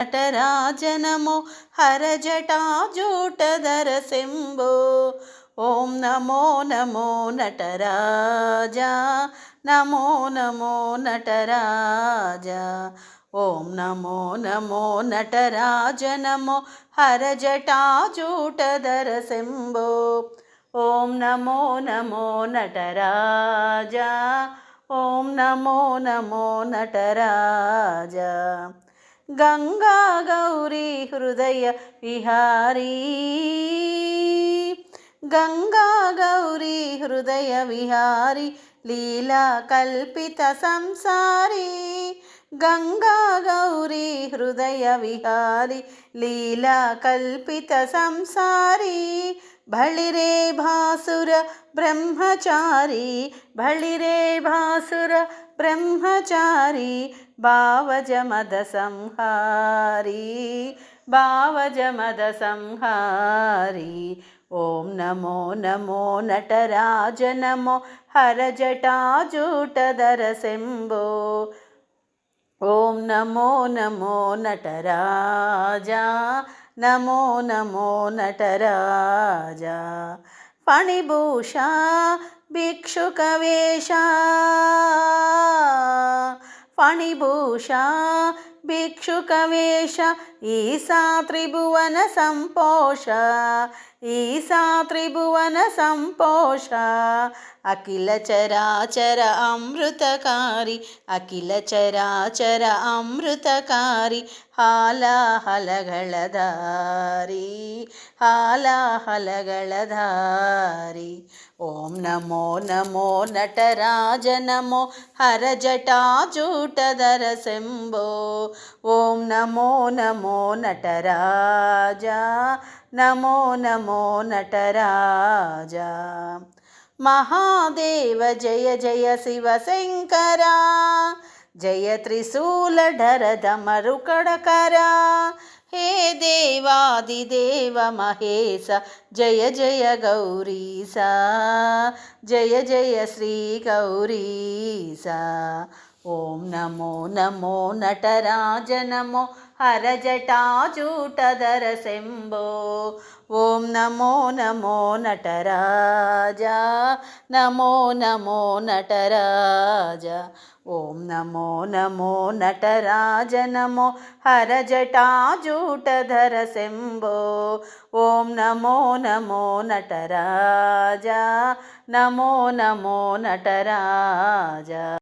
నటరాజ నమో హరజటాజూటధర శంభో. ఓం నమో నమో నటరాజ, నమో నమో నటరాజ. ఓం నమో నమో నటరాజ నమో హరజటాజూటధర శంభో. ఓం నమో నమో నటరాజ, ఓం నమో నమో నటరాజ. గంగా గౌరీ హృదయ విహారీ, గంగా గౌరీ హృదయ విహారీ, లీలా కల్పిత సంసారీ. గంగా గౌరీ హృదయ విహారీ, లీలా కల్పిత సంసారీ. బళిరే భాసుర బ్రహ్మచారి, బళిరే భాసుర బ్రహ్మచారి. భావజమద సంహారి, భావజమద సంహారి. ఓం నమో నమో నటరాజ నమో హరజటాజూటధర శంభో. ఓం నమో నమో నటరాజ, నమో నమో నటరాజ. ఫణిభూష భిక్షుకవేష, ఫణిభూష భిక్షుకవేష. ఈశా త్రిభువన సంపోష, ఈశా త్రిభువన సంపోష. అఖిల చరాచర అమృతకారి, అఖిల చరాచర అమృతకారి. హాలాహలగళధారి, హాలాహలగళధారి. ఓం నమో నమో నటరాజ నమో హరజటాజూటధర శంభో. ఓం నమో నమో నటరాజ, నమో నమో నటరాజ. మహాదేవ జయ జయ శివ శంకర, జయ త్రిశూలధర ధమరుకడకర. హే దేవాదిదేవ మహేశ, జయ జయ గౌరీశ, జయ జయ శ్రీ గౌరీశ. ఓం నమో నమో నటరాజ నమో హరజటాజూటధర శంభో. ఓం నమో నమో నటరాజ, నమో నమో నటరాజ. ఓం నమో నమో నటరాజ నమో హరజటాజూటధర శంభో. ఓం నమో నమో నటరాజ, నమో నమో నటరాజ.